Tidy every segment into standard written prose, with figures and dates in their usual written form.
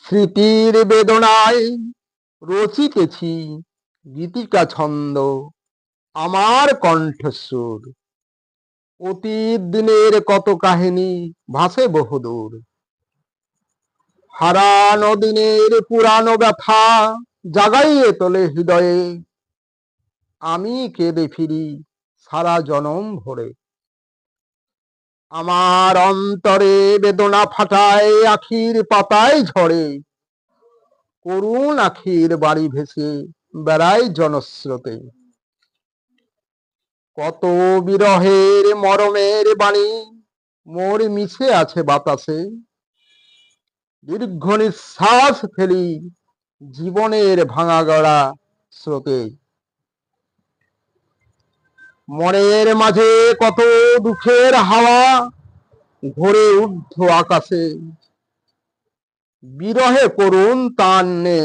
স্মৃতির বেদনায় রচিতেছি গীতিকা ছন্দ, আমার কণ্ঠস্বর। অতীত দিনের কত কাহিনী ভাসে বহুদূর। হারানো দিনের পুরানো ব্যথা জাগাইয়ে তোলে হৃদয়ে। আমি কেঁদে ফিরি সারা জনম ভরে। আমার অন্তরে বেদনা ফাটায় আখির পাতায় ঝরে। করুণ আখির বাড়ি ভেসে বেড়ায় জনস্রোতে। কত বিরহের মরমের বাণী মোর মিশে আছে বাতাসে। দীর্ঘ নিঃশ্বাস ফেলি জীবনের ভাঙা গড়া স্রোতে। মনের মাঝে কত দুঃখের হাওয়া ঘোরে ঊর্ধ্ব আকাশে। বিরহে করুণ তান্নে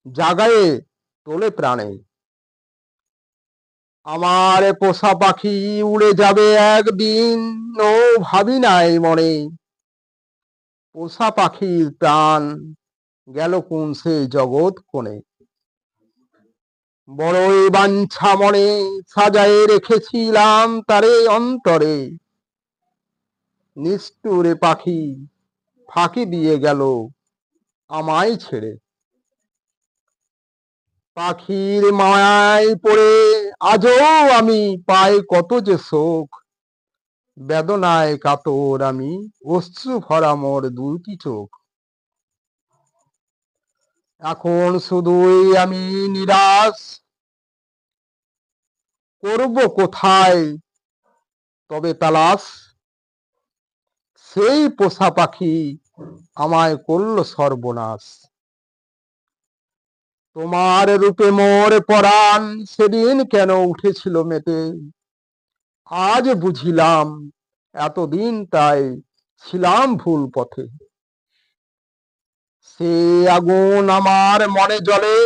জাগায়ে তোলে প্রাণে। আমার পোষা পাখি উড়ে যাবে একদিন, ও ভাবি নাই মনে। পোষা পাখির প্রাণ গেল কোন সে জগৎ কোণে। বড়ই বাঞ্ছা মনে সাজায়ে রেখেছিলাম তারে অন্তরে। নিষ্ঠুরে পাখি ফাঁকি দিয়ে গেল আমায় ছেড়ে। পাখির মায়ায় পড়ে আজও আমি পাই কত যে শোক। বেদনায় কাতর আমি, অশ্রু ভরা মোর দুটি চোখ। এখন শুধুই আমি নিরাশ, করব কোথায় তবে তালাশ। সেই পোষা পাখি আমায় করল সর্বনাশ। তোমার রূপে মোর পরাণ সেদিন কেন উঠেছিল মেতে। আজ বুঝিলাম এতদিন তাই ছিলাম ভুল পথে। সে আগুন আমার মনে জ্বলে,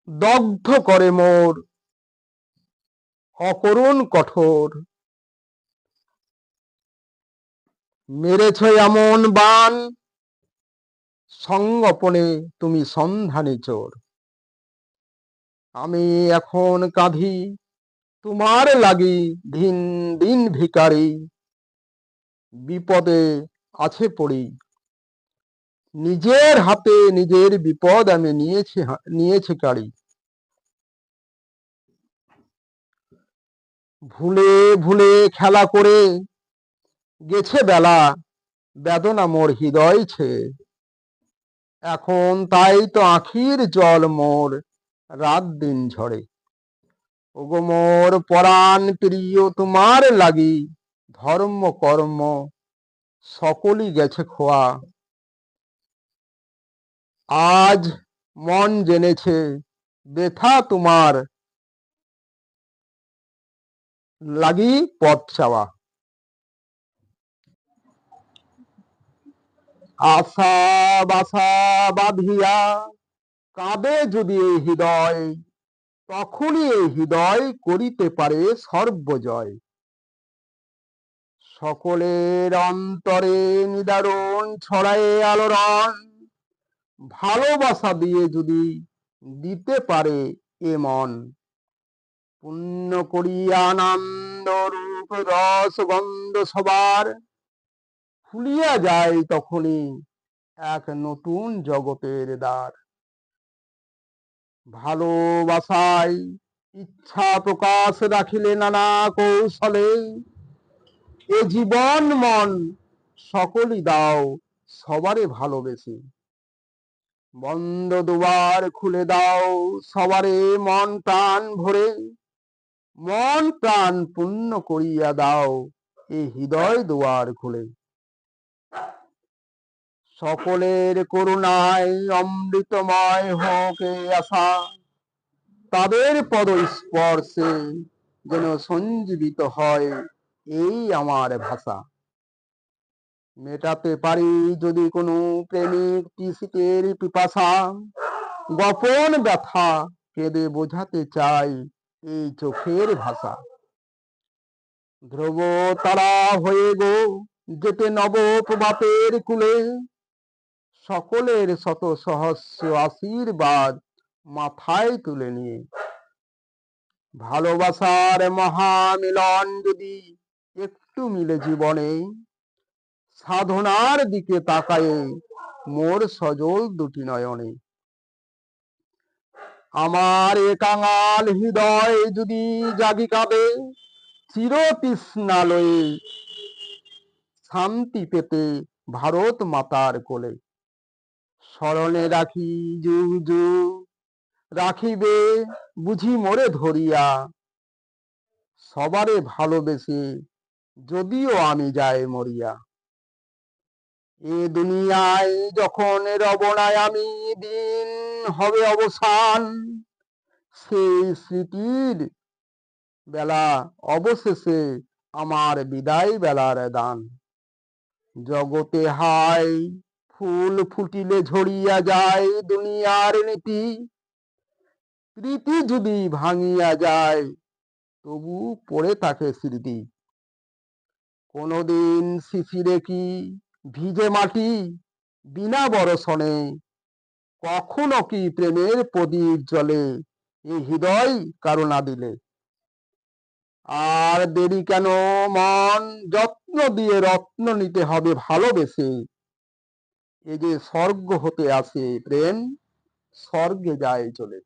দগ্ধ করে মোর অকরুণ কঠোর। মেরেছ এমন বান সঙ্গোপনে তুমি সন্ধানী চোর। আমি এখন কাঁধি তোমার লাগি দিন দিন ভিখারি। বিপদে আছে পড়ি, নিজের হাতে নিজের বিপদ আমি নিয়েছি কাড়ি। ভুলে ভুলে খেলা করে গেছে বেলা, বেদনা মোর হৃদয় ছেয়ে। এখন তাই তো আখির জল মোর রাত দিন ঝরে। ওগো মোর পরাণ প্রিয় তোমার লাগি ধর্ম কর্ম সকলই গেছে খোয়া। আজ মন জেনেছে ব্যথা তোমার লাগি পথ চাওয়া। আশা বাসা বাঁধিয়া কাঁদে যদি এই হৃদয়, তখনই এই হৃদয় করিতে পারে সর্বজয়। সকলের অন্তরে নিদারুণ ছড়ায়ে আলোড়ন, ভালোবাসা দিয়ে যদি দিতে পারে এ মন। পুণ্য করিয়া আনন্দ রূপ রস গন্ধ সবার খুলিয়া যায় তখনই এক নতুন জগতের দ্বার। ভালোবাসায় ইচ্ছা প্রকাশ রাখিলে নানা কৌশলে, এ জীবন মন সকলই দাও সবারে ভালোবেসে। বন্ধ দুয়ার খুলে দাও সবারে মন প্রাণ ভরে। মন প্রাণ পূর্ণ করিয়া দাও এই হৃদয় দুয়ার খুলে। সকলের করুণায় অমৃতময় হোক এই আশা, তাদের পদ স্পর্শে যেন সঞ্জীবিত হয় এই আমার ভাষা। মেটাতে পারি যদি কোনো প্রেমিক পিসিকের পিপাসা, গোপন ব্যথা কেঁদে বোঝাতে চাই এই চোখের ভাষা। ধ্রুব তারা হয়ে গো যেতে নব প্রভাতের কুলে, সকলের শত সহস্র আশীর্বাদ মাথায় তুলে নিয়ে ভালোবাসার মহামিলন যদি একটু মিলে জীবনে, সাধনার দিকে তাকায়ে মোর সজল দুটি নয়নে। আমার এ কাঙাল হৃদয় যদি জাগি কাঁদে, চির তৃষ্ণালয়ে শান্তি পেতে ভারত মাতার কোলে। স্মরণে রাখি যুগ যুগ, রাখিবে বুঝি মোরে ধরিয়া, সবারে ভালোবেসে যদিও আমি যাই মরিয়া। এ দুনিয়ায় যখন রবনায় আমি, দিন হবে অবসান, সেই স্মৃতির বেলা অবশেষে আমার বিদায় বেলার দান। জগতে হায় ফুল ফুটিলে ঝরিয়া যায় দুনিয়ার নীতি, প্রীতি যদি ভাঙিয়া যায় তবু পড়ে থাকে স্মৃতি। কোনদিন শিশিরে কি ভিজে মাটি বিনা বরষণে, কখনো কি প্রেমের প্রদীপ জ্বলে এই হৃদয় কারো না দিলে। আর দেরি কেন মন, যত্ন দিয়ে রত্ন নিতে হবে ভালোবেসে। এ যে স্বর্গ হতে আসে প্রেম, স্বর্গে যায় চলে।